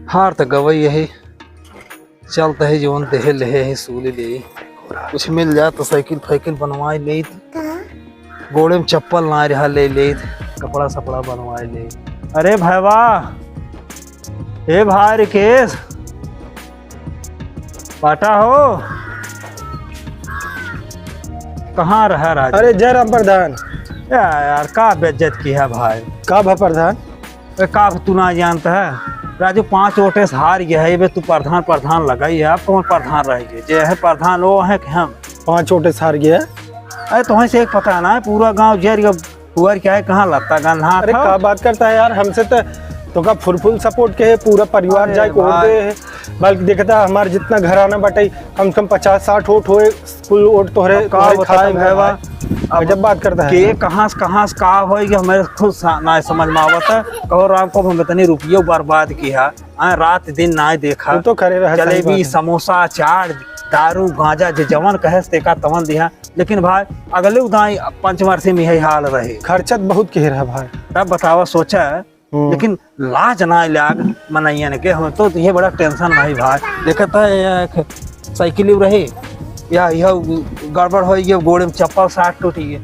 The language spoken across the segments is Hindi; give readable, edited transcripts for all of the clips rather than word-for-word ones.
हार तो गवई है, चलता है जीवन देहे ले है सूली ले, कुछ मिल जाए तो साइकिल फाइकिल बनवाए ले, गोड़े में चप्पल ना रहा ले, कपड़ा सपड़ा बनवाए ले। अरे भाईवा, ए भाई रिकेश पाटा हो, कहाँ रहा राज? अरे जयराम प्रधान। यार का बेइज्जत की है भाई? का भा प्रधान? का तू ना जानता है राजू, 5 वोटे से हार गया है, तू प्रधान प्रधान लगाई है। आप कौन प्रधान रहेंगे? जो है प्रधान वो है कि हम 5 वोटे से हार गया। अरे तुम्हें से एक पता ना है, पूरा गांव जर पुअर क्या है, कहाँ लगता गंधा। अरे क्या बात करता है यार, हमसे तो का फुल सपोर्ट के है, पूरा परिवार जाए को दे है। बल्कि देखता है हमारे जितना घराना बटे कम से कम 50-60 वोट होए, कुल वोट तोहरे खाए भैया। अब जब बात करता है के कहाँ से का होएगी, हमें खुद ना समझ में आवत है। कहो राम को हम इतनी रुपये बर्बाद किया, रात दिन ना देखा, तो करे रहा, जलेबी समोसा चाट दारू गांजा जो जवन कहे तेका तवन दिया। लेकिन भाई अगले उदाई पंचवर्षी में यही हाल रहे, खर्चत बहुत कह रहा भाई। तब बतावा सोचा है, लेकिन लाज ना लाग मनैया ने के हमें तो ये बड़ा टेंशन भाई। देखता है साइकिल रहे या यह गड़बड़ हो गई, गोड़े में चप्पल साट टूटी है।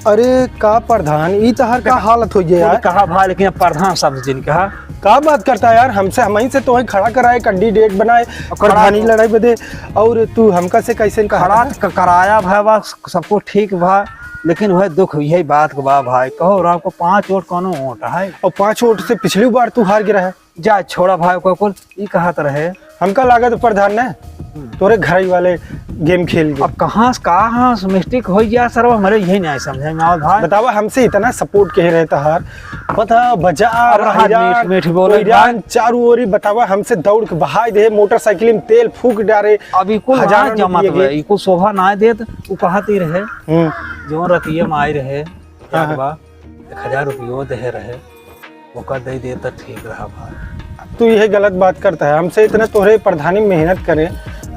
अरे का प्रधान ई तहर का हालत हो गया यार। कहा भाई, लेकिन प्रधान शब्द जिन कहा का बात करता है यार, हमसे हम से तो खड़ा कराए, कैंडिडेट बनाए प्रधानी लड़ाई बदे, और तू हमका से कैसे खड़ा कराया भाई? सबको ठीक भा, लेकिन वह दुख यही बात के बा भाई। कहो राम को 5 वोट कौन वोट है, और 5 वोट से पिछली बार तू हार गिरा है। जा छोड़ा भाई, कोई ये कहा रहे हमका लागत प्रधान ने तोरे घर वाले गेम खेल गए। अब कहाँ से मिस्टेक हो गया सर, हमारे यही नहीं समझ में आओ भाई। बतावा हमसे इतना सपोर्ट कह रहे हार, बता बजा मीठ बोले चारू ओरी, बतावा हमसे दौड़ के बहाई दे, मोटरसाइकिल में तेल फूक डारे। अभी कुल हजार जमा को शोभा ना दे, वो कहती रहे जो रतिये में आई रहे 1000 रुपये दे रहे, वो दे दे तो ठीक रहा भाई। तू यह गलत बात करता है, हमसे इतना तोहरे प्रधानी मेहनत करे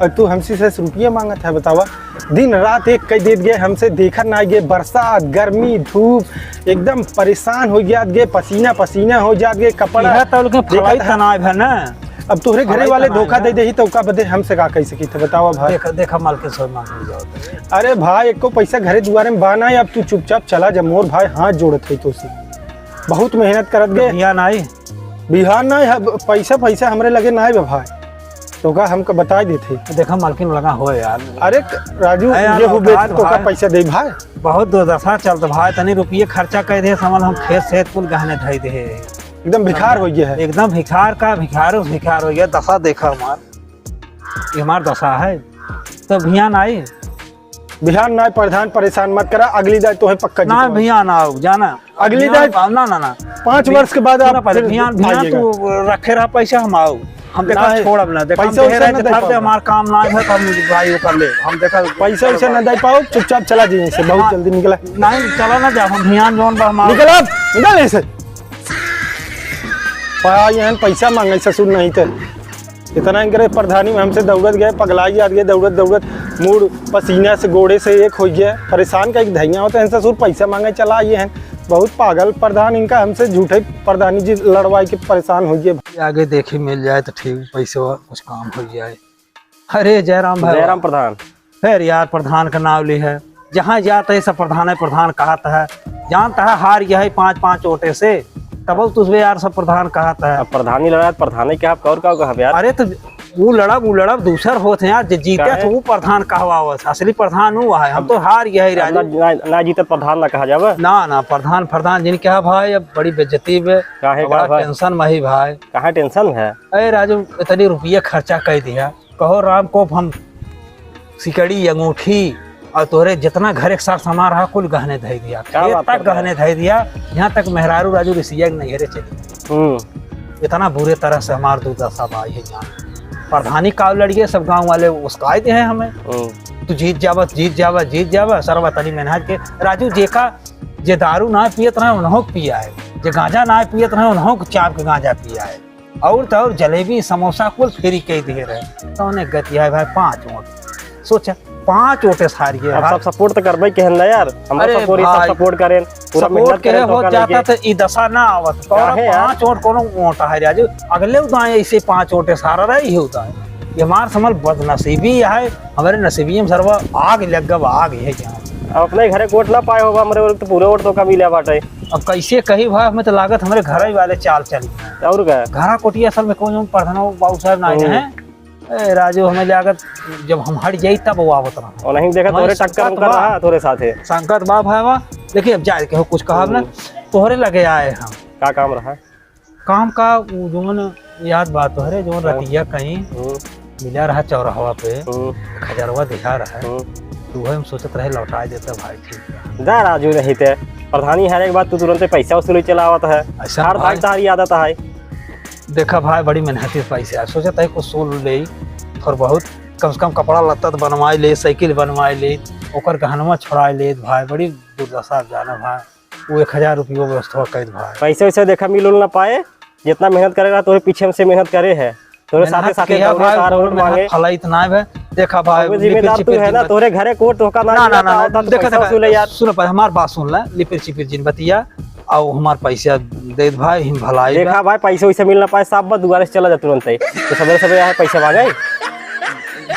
और तू हमसे से रुपये मांगत है। बतावा दिन रात एक कई देत गए, हमसे देखा ना गए, बरसात गर्मी धूप एकदम परेशान हो गया गे, पसीना पसीना हो जात गे, कपड़ा है ना। अब तोहरे घरे वाले धोखा दे दे तो का बदे हमसे का कह सकी थे? बतावा भाई। देखा माल के सो मांग जाओ। अरे भाई एको पैसा घरे दुआरे में बाना, अब तू चुपचाप चला जा। मोर भाई हाथ जोड़त है तो से बहुत मेहनत करत गए, बिहार ना पैसा हमरे लगे ना है भाई, तो का हमको बता देते। देखा मालकिन लगा हो यार। अरे राजू ये हो बेच तो का पैसा दे भाई, बहुत दुर्दशा चलता भाई, तनी रुपये खर्चा कर दे, सामान हम खेत सेहत कुल गहने ढाई दे, एकदम भिखार हो गया है, एकदम भिखार का भिखार हो गया। दशा देखा हमार दशा है। तो भियान आई बिहार ना प्रधान, परेशान मत करा, अगली दाई तो है पक्का ना भैया ना आओ जाना, अगली दाई ना 5 वर्ष के बाद आप भियान तू रखे रहा पैसा, हम आओ, हम देखा छोड़ अपना देखा हमारा काम ना है तो हम भाई कर ले, हम देखा पैसा ना दे पाओ, चुपचाप चला जाइए से, बहुत जल्दी निकला नहीं चला ना जा, हम भियान जोन निकल ऐसे पैसा मांगे ससुर नहीं थे इतना करे प्रधानी में हमसे दौड़त गए, पगलाई जात गए, दौड़त मूड पसीना से गोड़े से एक हो गया, परेशान का एक धैया होता है ससुर, पैसा मांगे चला आइए हैं। बहुत पागल प्रधान इनका, हमसे झूठे प्रधानी जी लड़वाई के परेशान हो गए। आगे देखी मिल जाए तो ठीक, पैसे कुछ काम हो जाए। अरे जयराम भाई, जयराम प्रधान। फिर यार प्रधान का नाम ली है, जहाँ जाता है सब प्रधान कहता है, जानता है हार गया है 5 वोटे से, तब तुझे यार सब प्रधान कहता है। प्रधानी लड़ा प्रधान क्या और क्या कहा यार? अरे तो वो लड़ा दूसर होते हैं यार, जीते तो वो प्रधान कहवा, असली प्रधान हुआ है, हम तो हार गया है राजा। ना जीते प्रधान ना कहा जावे ना प्रधान जिन क्या भाई, अब बड़ी बेइज्जती में बड़ा टेंशन में ही भाई। कहाँ टेंशन है? अरे राजू इतनी रुपये खर्चा कर दिया, कहो राम को हम सिकड़ी अंगूठी और तोरे जितना घर एक साथ सामान रहा कुल गहने धै दिया, तक गहने धै दिया, यहाँ तक मेहरारू राजू रिसिया नहीं हेरे चली। इतना बुरे तरह से हमारे दुर्दशा भाई है। जान प्रधानी का लड़िए सब गांव वाले उसकाए दे हैं हमें, तू जीत जावा सरवा तनी मेहनत के। राजू जे दारू ना पियत रहे उन्हों पिया है, जे गांजा ना पियत रहे उन्हों चाप के गांजा पिया है, और तो और जलेबी समोसा कुल फ्री कह दे रहे, तो उन्हें गति है भाई 5 वोट। सोचा 5 वोटे हार गए। सब सपोर्ट तो करबे कहन ना यार, हम सपोर्ट करें। पूरा सपोर्ट मेहनत के करे हो तो जाता तो ई दशा ना आवत और काहे यार? 5 ओट कोनो मोटा है राजू अगले उदाए ऐसे 5 ओटे सारा रही होता है ये हमार समझ बदनसीबी है हमारे नसीबी में सर्व आग लग गब आग है क्या अब अपने घरे वोट ना पाए होगा हमारे तो पूरे वोट तो कम ही ले बाटे। अब कैसे कही भाई हमें तो लागत हमारे घर ही वाले चाल चली और क्या घरा कोटिया असल में कौन प्रधान बाबू साहब ना है राजू हमें लागत जब हम हट जाई तब वो आवत रहा और नहीं देखा तोरे संकट टक्कर कर बा। रहा तोरे साथे संकट बाप है वहाँ देखिए अब जाए के हो कुछ कहा ना तोहरे लगे आए हम का काम रहा। काम का वो जोन याद बात तोहरे जोन रतिया कहीं मिला रहा चौराहा पे खजरवा दिखा रहा है तू हम सोचत रहे लौटा देता भाई ठीक जा राजू नहीं थे प्रधानी हर एक बात तू तुरंत पैसा वसूली चला आवत है ऐसा हर भाई भाई तारी आदत है। देखा भाई बड़ी मेहनती पैसे है सोचत है कुछ सोल ले और बहुत कम से कम कपड़ा लत्ता बनवाए ले साइकिल बनवाए ले ओकर गहनवा छोड़ाए ले भाई बड़ी दुर्दशा जाना भाई वो 1000 रुपये व्यवस्था कैद भाई पैसे वैसे देखा मिल उल ना पाए जितना मेहनत करेगा तोरे पीछे से मेहनत करे है तोरे साथे साथे दौड़े कार वोट मांगे फला इतना है देखा भाई वो जिम्मेदार तू है ना तोरे घरे कोट धोखा ना ना ना देखा वसूले यार। सुन पर हमार बात सुन ले लिपिर चिपिर जिन बतिया आओ हमार पैसा दे भाई हिम भलाई देखा भाई पैसे वैसे मिल ना पाए साहब बस दुआरे से चला जा तुरंत ही तो सवेरे सवेरे यहाँ पैसे मांगे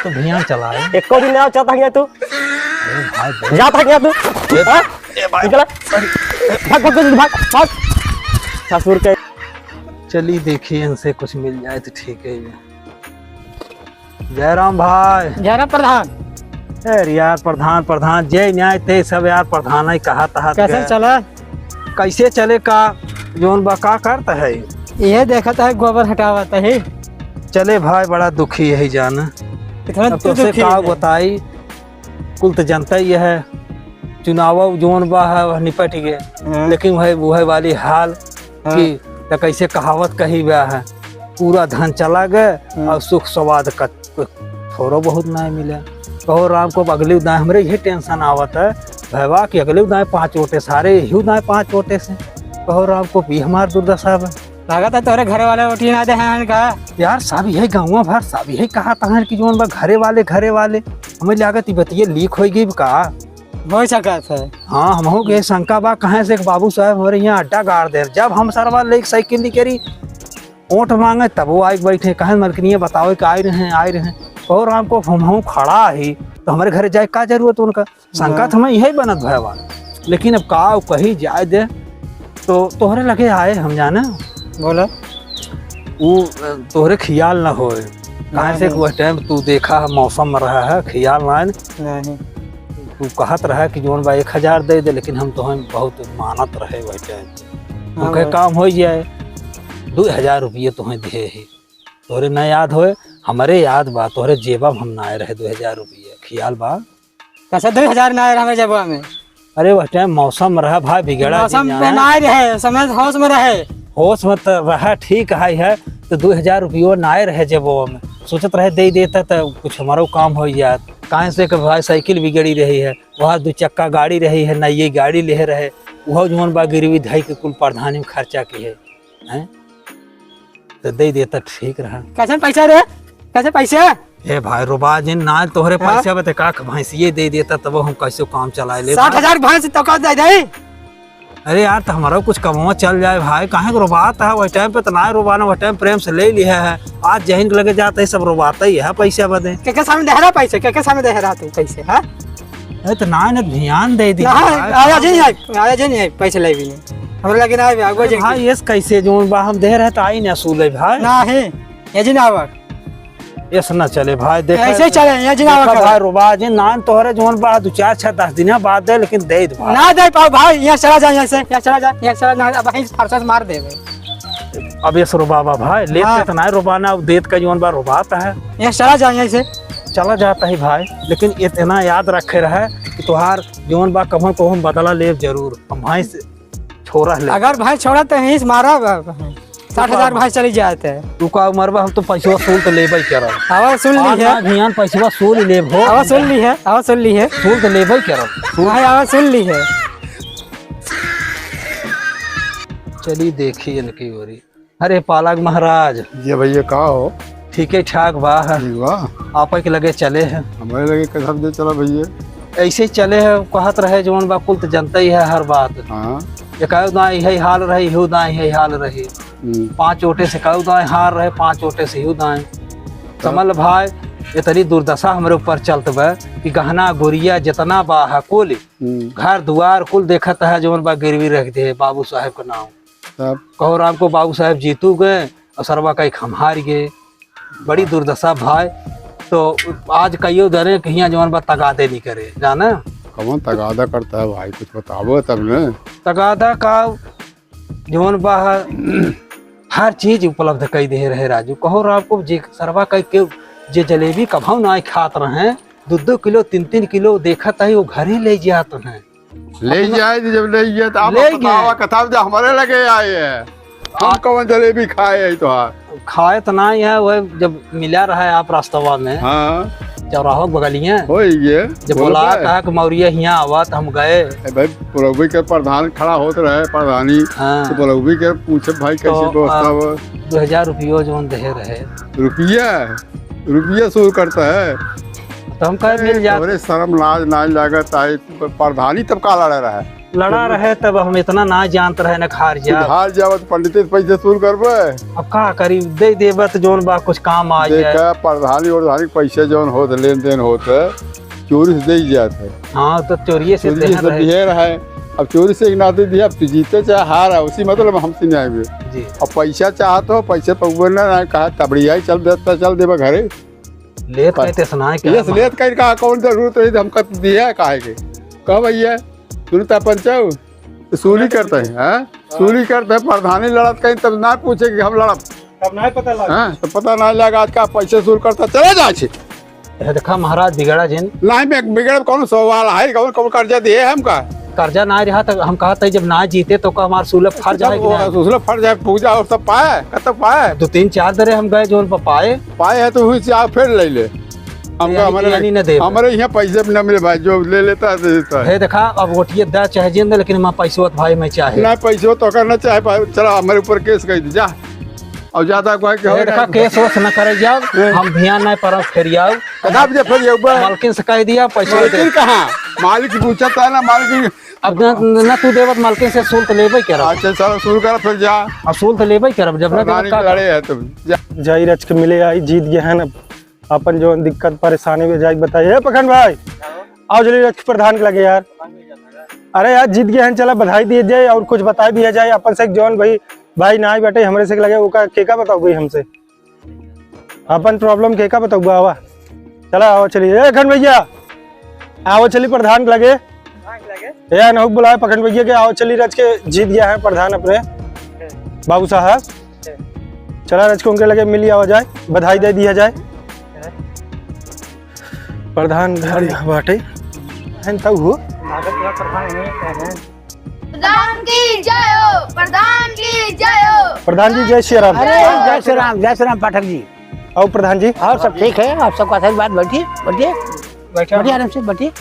तो भियान चला है एको दिन ना चाहता है तू भाई जाता है तू हाँ? निकला भाग भाग भाग भाग भाग ससुर के चलिए देखिए इनसे कुछ मिल जाए तो ठीक है जयराम भाई जरा प्रधान अरे यार प्रधान प्रधान जय न्याय ते सब यार प्रधान ही कहा तहा कैसे चला कैसे चले का जोन बा का करता है ये देखा था गोबर हटावता है चले भाई बड़ा दुखी है जाना इतना अब तो से दुखी का है। बताई कुल तो जनता ही है चुनाव जोन बा है वह निपट गए हाँ। लेकिन वह वाली हाल कि तो कैसे कहावत कही हुआ है पूरा धन चला गए और सुख स्वाद का थोड़ा बहुत ना मिले कहो राम को अगले उदाय हमरे यही टेंशन आवत है भैया कि अगले उदाय 5 ओटे सारे ही उदाय 5 ओटे से कहो राम को भी हमार दुर्दशा है लागत है तोरे घरे वाले उठी ना दे हैं का यार सब यही गाँव भर सब यही कहा था कि जोन बा घरे वाले हमें लागत बतिये लीक हो गई का हो सकत है। हाँ हम हो गए शंका बा कहाँ से बाबू साहब हमारे यहाँ अड्डा गाड़ दे जब हम सरवा ले साइकिल निकली ओट मांगे तब वो आए बैठे कहे मलकनिया बताओ कि आए रहे और हमको हम खड़ा ही तो हमारे घर जाए का जरूरत उनका शंका तो हमें यही बनत भैया लेकिन अब का कही जाए दे तो तोहरे लगे आए हम जाने बोलो वो तोहरे ख्याल न हो कहाँ से वह टाइम तू देखा मौसम रहा है ख्याल ना नहीं तू कहत रहा कि जोन बा 1000 दे दे लेकिन हम तो हम बहुत मानत रहे वह टाइम उनके काम हो जाए 2000 रुपये तुम्हें दे ही तोरे न याद होए हमारे याद बा तोहरे जेबा में हम ना आए रहे 2000 रुपये ख्याल बा कैसे 2000 ना हमें जब में अरे वह टाइम मौसम रहा भाई बिगड़ा मौसम में ना रहे समय होश में रहे होश में तो रहा ठीक है तो 2000 रुपये ना आए रहे जब वो में सोचत रहे दे देता तो कुछ हमारा काम हो जात कहाँ से कि भाई साइकिल बिगड़ी रही है वहाँ 2 चक्का गाड़ी रही है ना ये गाड़ी ले रहे वह जोन बा गिरवी धाई के कुल प्रधानी में खर्चा की है हैं तो दे देता ठीक रहा कैसे पैसा रे कैसे पैसे ए भाई रुबा जिन ना तोहरे पैसा बते का भैंसिए दे देता तब हम कैसे काम चलाए ले 60,000 भैंस तो कब दे दे अरे यार तो हमारा कुछ कमाओ चल जाए भाई काहे रुबाता है वह टाइम पे तो ना रुबाना वह टाइम प्रेम से ले लिया है आज जहीन लगे जाता है सब रुबाता ही है पैसा बदे के सामने दे रहा पैसे के सामने दे रहा तू पैसे हां अरे तो ना ध्यान दे दी आया जी नहीं पैसे ले भी हमरा लगे ना आगो जे भाई ये कैसे जोन बा हम दे रहे तो आई ना सूले भाई ना है ये जी ना आवक ऐसा ना चले भाई देख ऐसे चले ये जी ना आवक भाई रुबा जी नान तोहरे जोन बा 2 4 6 10 दिन बाद दे लेकिन दे दे भाई ना दे पाओ भाई यहाँ चला जा यहाँ से यहाँ चला जा यहाँ चला ना अब वहीं फरसा मार देवे अब ये रुबाबा भाई लेते तो ना रुबाना अब देत का जोन बा रुबाता है यहाँ चला जा यहाँ से चला जाता है भाई लेकिन इतना याद रखे रहे कि तुहार जोन बा कभन को हम बदला ले जरूर हम भाई से छोरा ले अगर भाई छोड़ा तो यहीं से मारा 60,000 भाई चली जाते तू का मरबा हम तो पैसा सूल तो लेबे करब आवाज सुन ली है ध्यान पैसा सूल लेब हो आवाज सुन ली है आवाज सुन ली है सूल तो लेबे करब भाई आवाज सुन ली है चली देखिए इनकी ओरी अरे पालक महाराज ये भैया कहाँ हो? ठीक है ठाक बा है ठीक बा आप के लगे चले हैं हमारे लगे कसम दे चला भैया। ऐसे चले है कहत रहे जवन बा कुल तो जनता ही है हर बात। हाँ कहो दाएं यही हाल रही इहो दाएं यही हाल रही। 5 वोटे से कहो दाएं हार रहे 5 वोटे से इहो दाएं। समझ भाई इतनी दुर्दशा हमारे ऊपर चलत बा कि गहना गुड़िया जितना बा है कुल घर द्वार कुल देखत है जवन बा गिरवी रख दे बाबू साहब का नाम। तब कहो राम को बाबू साहब जीतू गए और सरवा कई खमहार गए। बड़ी दुर्दशा भाई। तो आज कईयो दरे कहीं जवन बा तगादे नहीं करे जाना। कौन तगादा करता है भाई, कुछ बताओ तब न। तगादा का जवन बा हर चीज उपलब्ध कई दे रहे राजू। कहो राम को जे सरवा कई के जे जलेबी कभाव ना खात रहे 2-2 किलो 3-3 किलो देखत है वो घर ही ले जात हैं। ले जाए जब ले गया तो आप ले बतावा कथा जो हमारे लगे आए हैं हम कौन जलेबी खाए है तो। खाए तो ना है वह जब मिला रहा है आप रास्तवा में हाँ चौराहो बगलिया हो ये जब बोला कहा कि मौरिया यहाँ आवा तो हम गए। भाई पुरौबी के प्रधान खड़ा होते रहे प्रधानी हाँ। तो पुरौबी के पूछे भाई कैसी व्यवस्था हो। 2000 रुपये जो दे रहे रुपया शुरू करता है तो हम कहे मिल जाते। अरे शर्म लाज नाज लागत आई प्रधानी तब का लड़ा रहा है। लड़ा रहे तब हम इतना ना जानते रहे न खार जा हार जावत पंडित पैसे शुरू करबे। अब का करी दे देबत जोन बा कुछ काम आ जाए। देखा प्रधानी और धानी पैसे जोन होत लेन देन होत चोरी से दे जाते। हाँ तो चोरी से चोरी से बिहेर है। अब चोरी से एक नाते दिया अब जीते चाहे हार है उसी मतलब हमसे नहीं आए जी। अब पैसा चाहत हो पैसे पगुए ना कहा तबड़िया चल देता चल देबा घरे लेत कहते सुनाए के यस लेत कहीं का कौन जरूरत है हमका दिया काहे के कह भैया सुन ता पंचाऊ सूली करते हैं। हाँ सूली करते हैं प्रधानी लड़त कहीं तब ना पूछे कि हम लड़ब तब नहीं पता लगा। हाँ तो पता ना लगा आज का पैसे शुरू करता चले जा छे। देखा महाराज बिगड़ा जिन नहीं में बिगड़ कौन सवाल है कौन कर्जा दिए हमका कर्जा ना रहा तो हम कहा था जब ना जीते तो का हमारा सुलभ फर जाएगा। दूसरा फट जाए पूजा और सब पाए कब पाए 2-3-4 दरे हम गए जो पाए है तो हुई से आप फिर ले ले हमका हमारे यहाँ पैसे भी ना मिले भाई जो ले लेता है दे देता है। देखा अब वोटिए दा चाहे जिंद लेकिन मैं पैसे भाई मैं चाहे ना पैसे तो करना चाहे चला हमारे ऊपर केस कर जा और ज्यादा देखा केस वोस न करे जाओ हम ध्यान नहीं पर फिर आओ फिर मालकिन से कह दिया पैसे कहाँ मालिक पूछा था ना मालिक अब न तू देवत मालकिन से शुल्क लेबे करब। अच्छा चलो शुरू कर फिर जा अब शुल्क लेबे करब जब न देवत का लड़े है तुम जाई रच के मिले आई जीत गए हैं ना अपन जो दिक्कत परेशानी में जाई बताइए पखंड भाई आओ जल्दी रच के प्रधान के लगे यार। अरे यार जीत गए हैं चला बधाई दिए जाए और कुछ बता दिया जाए अपन से जौन भाई ना बैठे हमरे से लगे वो का बताओ भाई हमसे अपन प्रॉब्लम के का बताओ आवा चला आओ चलिए खंड भैया आओ चली प्रधान के लगे यार नहुक बुलाए पखंड भैया के आओ चली रच के जीत गया है प्रधान अपने बाबू साहब। चला रच के उनके लगे मिली आवा जाए बधाई दे दिया जाए। प्रधान घर यहाँ बाटे तब हो प्रधान की जय हो प्रधान की जय हो। प्रधान जी जय श्री राम। जय श्री राम पाठक जी। आओ प्रधान जी। और सब ठीक है आप सबका सही बात बैठिए बैठिए बैठिए आराम से बैठिए।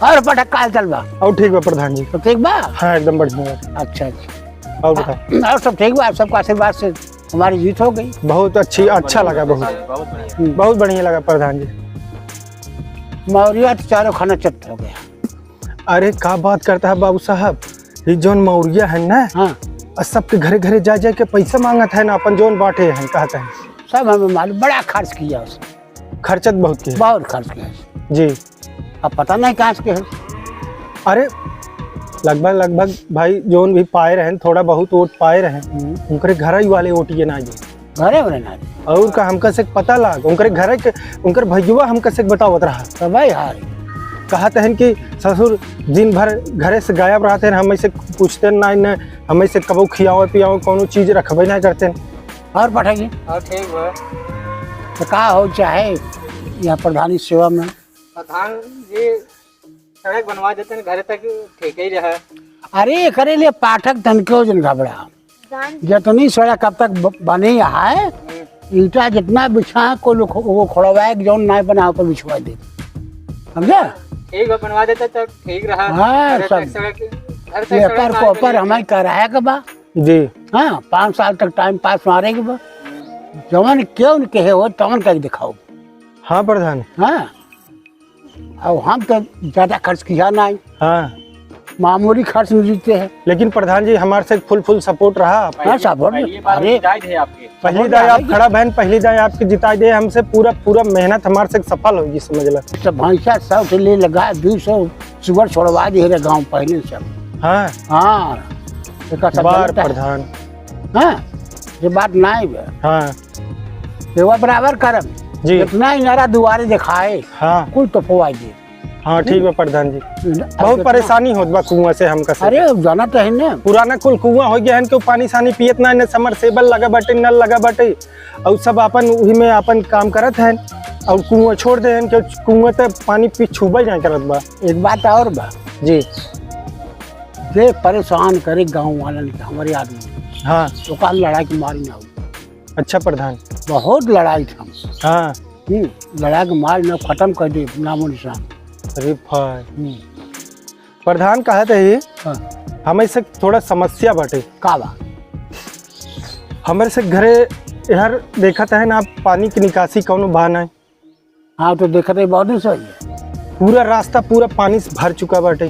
और पाठक काल चल बा आओ ठीक बा प्रधान जी। तो ठीक बा हाँ एकदम बढ़िया। अच्छा अच्छा और बताओ और सब ठीक बा आप सबका आशीर्वाद से हमारी जीत हो गई। बहुत अच्छा लगा बहुत बढ़िया लगा प्रधान जी। मौर्या तो चारों खाना चट हो गया। अरे क्या बात करता है बाबू साहब ये जोन मौर्या है ना हाँ सबके घरे घरे जा के पैसा मांगत है ना अपन जोन बांटे हैं कहते हैं सब हमें मालूम बड़ा खर्च किया उसने। खर्चत बहुत किया बहुत खर्च किया जी। अब पता नहीं कहाँ से है। अरे लगभग भाई जोन भी पाए रहे थोड़ा बहुत वोट पाए रहे उनके घर ही वाले वोटिए ना जी घरे वाले ना और का हमका से पता लग उनके घर के उनकर भैया हमका से बतावत रहा तो भाई हार कहते हैं कि ससुर दिन भर घरे से गायब रहते हैं हम से पूछते ना हम से कबो खियाओ पियाओ कोनो चीज रखबे ना करते और पाठक जी और ठीक बा तो का हो चाहे यहाँ प्रधानी सेवा में प्रधान जी सड़क बनवा देते हैं घरे तक ठीक ही रहा। अरे करे लिए पाठक तनको जन घबरा जितनी सड़क अब तक बनी है ईटा जितना बिछा को वो खोड़वाए जो नहीं बना पर बिछवा दे समझा। ठीक है बनवा देते तो ठीक रहा। हाँ सब पेपर को ऊपर हमें कराया के बा जी। हाँ 5 साल तक टाइम पास मारे के बा जवन क्यों न कहे हो तवन कर दिखाओ। हाँ प्रधान। हाँ और हम तो ज्यादा खर्च किया नहीं, हाँ मामूली खर्च में जीते हैं। लेकिन प्रधान जी हमारे से फुल सपोर्ट रहा। हाँ सपोर्ट, अरे पहली दाई आप खड़ा बहन, पहली दाई आपकी जिताई दे, हमसे पूरा मेहनत हमारे से सफल होगी समझ ला। सब भैंसा 100 से ले लगा 200 सुगर छोड़वा दिए रे गाँव पहले सब। हाँ हाँ बार प्रधान। हाँ ये बात नहीं है, हाँ सेवा बराबर करम जी। इतना ही नारा दुआरे दिखाए हाँ कुल तो पवाई दे। हाँ ठीक है प्रधान जी। बहुत परेशानी होत बा कुआं से हमका से। अरे जाना तो है ना, पुराना कुल कुआं हो गया है कि पानी सानी पियत ना, न समरसेबल लगा बाटे, नल लगा बाटे, और सब अपन उही में अपन काम करत हैं और कुआं छोड़ दे हैं कि कुआं ते पानी पी छुबल नहीं करत बा। एक बात और बा जी जे परेशान करे गांव वालन के हमारे आदमी, हाँ तो काल लड़ाई की मारी ना हो। अच्छा प्रधान। बहुत लड़ाई था, हाँ लड़ाई की मारी ना खत्म कर दे नामो निशान। अरे भाई प्रधान कहते ही हमें से थोड़ा समस्या बाटे। का बा? हमारे से घरे यार देखा है ना, आप पानी की निकासी कौनो बहा नहीं। हाँ तो देखते ही बहुत सही है, पूरा रास्ता पूरा पानी से भर चुका बाटे,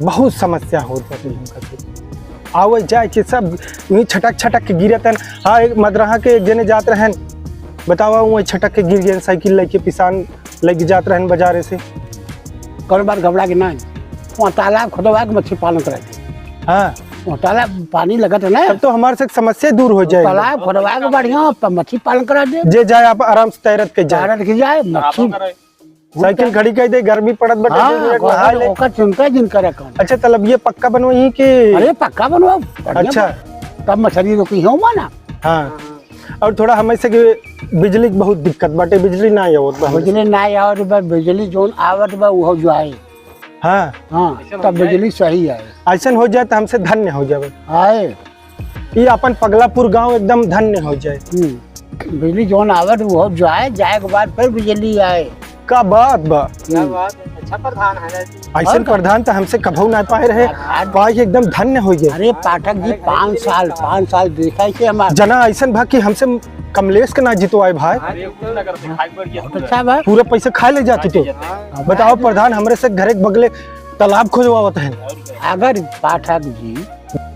बहुत समस्या हो बाटे हमका से। आवे जाए कि सब वहीं छटक के गिरत हैं। हाँ एक मदरहा के एक जने जात रहन, बतावा वहीं छटक के गिर गए, साइकिल लेके पिसान लेके जात रहन बाजारे से। कई बार घबरा के नहीं वहाँ तालाब खुदवा के मछली पालन करा दे। हाँ वहाँ तालाब पानी लगत है ना, तब तो हमारे से समस्या दूर हो जाएगी। तालाब खुदवा के बढ़िया मछली पालन करा दे, जे जाए आप आराम से तैरत के जाए, जारत की जाए मछली। साइकिल खड़ी कर दे, गर्मी पड़त बटे, 2 मिनट नहा ले। ओकर चिंता जिन करे कौन। अच्छा तलब ये पक्का बनवाई कि? अरे पक्का बनवाओ, बढ़िया अच्छा तब मछली रोकी हो ना। हाँ और थोड़ा हमें से बिजली की बहुत दिक्कत बाटे, बिजली ना आवत बा। बिजली ना आवत बा, बिजली जोन आवत बा वो जो आए। हाँ हाँ तब बिजली सही आए। ऐसा हो जाए तो हमसे धन्य हो जाए, आए ये अपन पगलापुर गांव एकदम धन्य हो जाए। बिजली जोन आवत वो जो आए, जाए के बाद फिर बिजली आए। का बात बा, अच्छा प्रधान है ना। ऐसा प्रधान तो हमसे कभू ना पाए रहे, पाए एकदम धन्य हो गए। अरे पाठक जी 5 साल देखा है हमारा जना ऐसा भा कि हमसे कमलेश के ना जितवाए भाई, बहुत अच्छा बा। पूरा पैसा खा ले जाते। तो बताओ प्रधान, हमरे से घरे के बगले तालाब खोजवावत है। अगर पाठक जी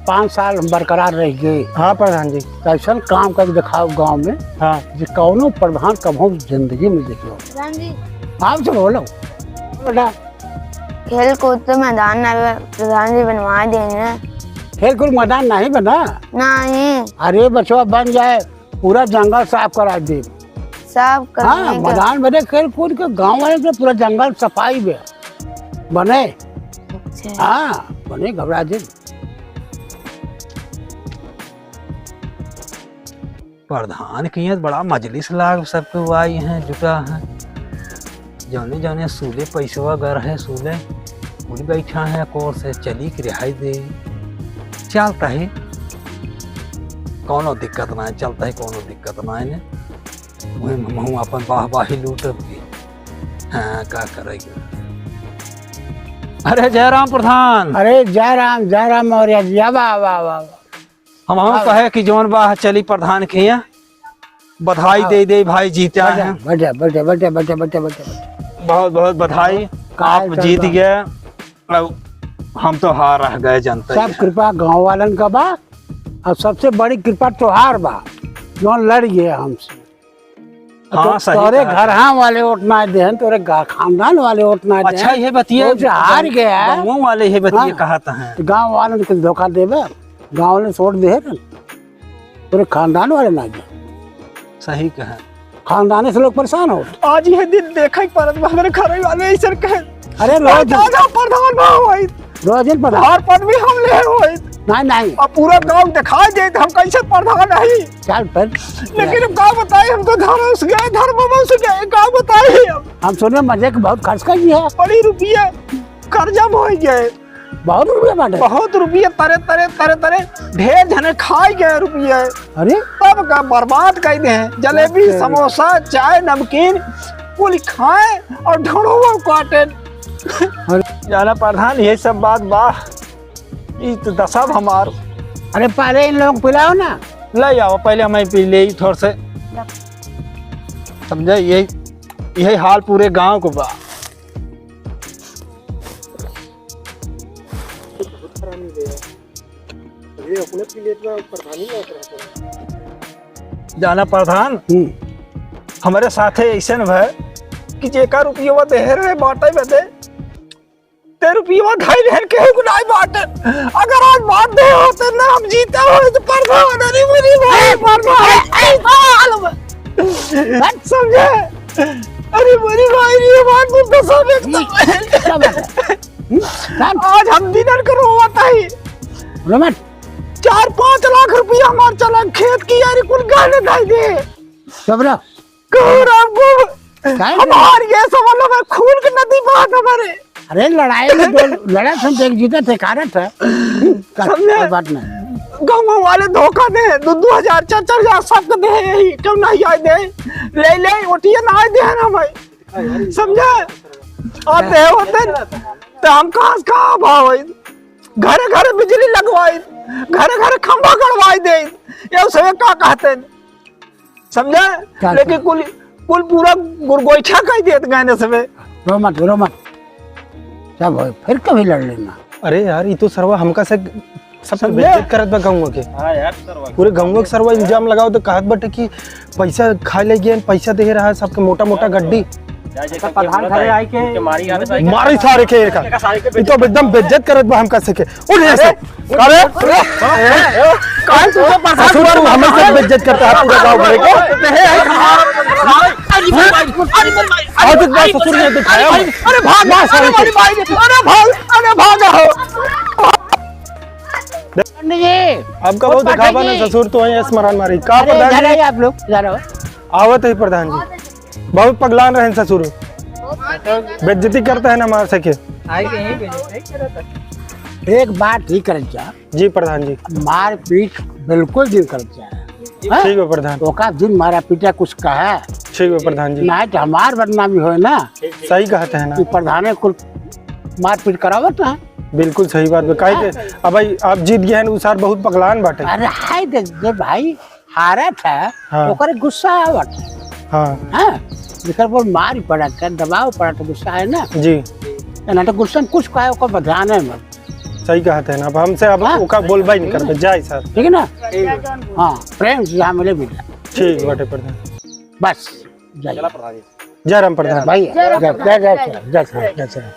5 साल बरकरार रह गए, हाँ प्रधान जी, कैसा काम करके दिखाओ गांव में, हाँ जो कौनो प्रधान कभू जिंदगी में देखो। प्रधान जी आप से बोलो बेटा, खेल कूद तो मैदान ना प्रधान जी बनवा देना। खेल कूद मैदान नहीं बना, नहीं अरे बचवा बन जाए, पूरा जंगल साफ करा दे। सब हाँ करने का। मैदान बने खेल कूद के, गाँव वाले के पूरा जंगल सफाई में बने। अच्छा। हाँ बने, घबरा दे। प्रधान की यहाँ बड़ा मजलिस लाग सबके आए हैं, जुटा है, जाने जाने सूले पैसवा गर है, सूले पूरी बैठा है कोर से चली के रिहाई दे, चलता है कोनो दिक्कत ना है, चलता है कोनो दिक्कत ना है। वही हम अपन वाहवाही लूटब की, हाँ का करेगा। अरे जयराम प्रधान। अरे जय राम मौर्य जी, वाह वाह वाह। हम कहे कि जौन बाह चली प्रधान के यहाँ बधाई दे भाई, जीता है। बैठे। बहुत बहुत बधाई, आप जीत गए, हम तो हार रह गए जनता। सब कृपा गांव वालन का बा, और सबसे बड़ी कृपा त्योहार बा जो लड़ गए हमसे। हाँ सही तोरे कहा। घर हाँ वाले वोट ना दे, तोरे खानदान वाले वोट ना दे। अच्छा ये बतिए, वो जो हार गया गाँव वाले ये बतिए हाँ। कहता है, तो गांव वाले ने कुछ धोखा देवे, गांव वाले वोट दे तोरे खानदान वाले ना दे। सही कहा। खानदान से लोग परेशान हो। आज ये दिन देखा ही परत हमारे घर वाले ऐसा कहे। अरे रोज प्रधान ना होई, रोज पर हर पद भी हम ले होई, नहीं अब पूरा गांव दिखाई दे हम कैसे प्रधान नहीं। चल पर, लेकिन का बताए, हम तो धर्म से गए, धर्म से गए, का बताए हम सुने मजे के बहुत खर्च कर दिया, बड़ी रुपया कर्जा में हो गए, बहुत रुपया बांटे। बहुत रुपये तरे ढेर जने खाई गए रुपये, अरे तब का बर्बाद कर दे। जलेबी समोसा चाय नमकीन कुल खाए और ढोड़ो काटे। जाना प्रधान ये सब बात बाह तो दशा हमार। अरे पहले इन लोगों को पिलाओ ना। ले आओ पहले, हमें पी ले थोड़ा से, समझे, यही यही हाल पूरे गांव को बा। जाना प्रधान हमारे साथे ऐसे न भय कि जेका रुपया दे रहे बाटे बदे ते रुपया ढाई रहन के गुनाई बाटे। अगर आज बात दे होते ना हम जीते हो तो प्रधान अरे मेरी भाई प्रधान समझे। अरे मेरी भाई ये बात तो सब एकदम आज हम डिनर करो होता ही रमन 4-5 लाख रुपया हमारे चला खेत की यार कुल गाने दाई दे सबरा कहो राम को हमारे ये सब लोग खून की नदी बहा हमारे। अरे लड़ाई में दो लड़ा था एक जीता थे कारण था कोई बात नहीं। गाँव वाले धोखा दे 2,000 4,000 सबको दे यही क्यों नहीं आए दे ले ले ओटिया ना आए दे ना भाई समझे। आते होते तो हम कहाँ से कहाँ भाव घरे घरे बिजली लगवाई घरे घरे खंभा गड़वाई दे ये सब क्या कहते हैं समझे। लेकिन कुल कुल पूरा गुरगोईठा कह देते गाने सब रो मत सब हो फिर कभी लड़ लेना। अरे यार ये तो सरवा हमका से सब बेइज्जत करत बा गाँव के। हाँ यार पूरे गाँव के सरवा इल्जाम लगाओ तो कहत बटे कि पैसा खा ले गए पैसा दे रहा है सबके मोटा मोटा गड्डी प्रधान घरे आई के मारी सारे के का ये तो एकदम बेइज्जत करत बा हमका से के उठ ऐसे अरे काहे तू ससुर तू हमें से बेइज्जत करता है पूरा गांव भरे के आज तक बात ससुर ने दिखाया। अरे भाग अरे भाई अरे भाग पंडित जी आपका बहुत दिखावा ना ससुर तो है स्मरण मारी का प्रधान इधर जी आइए आप लोग इधर आओ। आवत है प्रधान जी बहुत पगलान रहे ससुर बेइज्जती करता है ना मार सके। एक बात ही कर जा जी प्रधान जी मार पीट बिल्कुल दिन कर जा ठीक है प्रधान ओका दिन मारा पीटा कुछ कहा ठीक है प्रधान जी नहीं तो हमार बदनामी हो ना सही कहते हैं ना कि प्रधान कुल मार पीट करावत है। बिल्कुल सही बात है काहे के अब भाई आप जीत गए हैं उसार बहुत पगलान बाटे। अरे हाय देख जे भाई हारा था हाँ। ओकरे गुस्सा आवत हाँ हां लेकिन वो मार पड़ा कर दबाव पड़ा तो गुस्सा है ना जी ना तो गुस्सा में कुछ कहे ओकर ध्यान है मत सही कहते हैं ना अब हमसे अब हाँ। ओका बोलबा ही नहीं करते जाए सर ठीक है ना हाँ प्रेम से यहाँ मिले बेटा ठीक बाटे प्रधान बस जाइए जय राम प्रधान भाई जय जय जय जय जय जय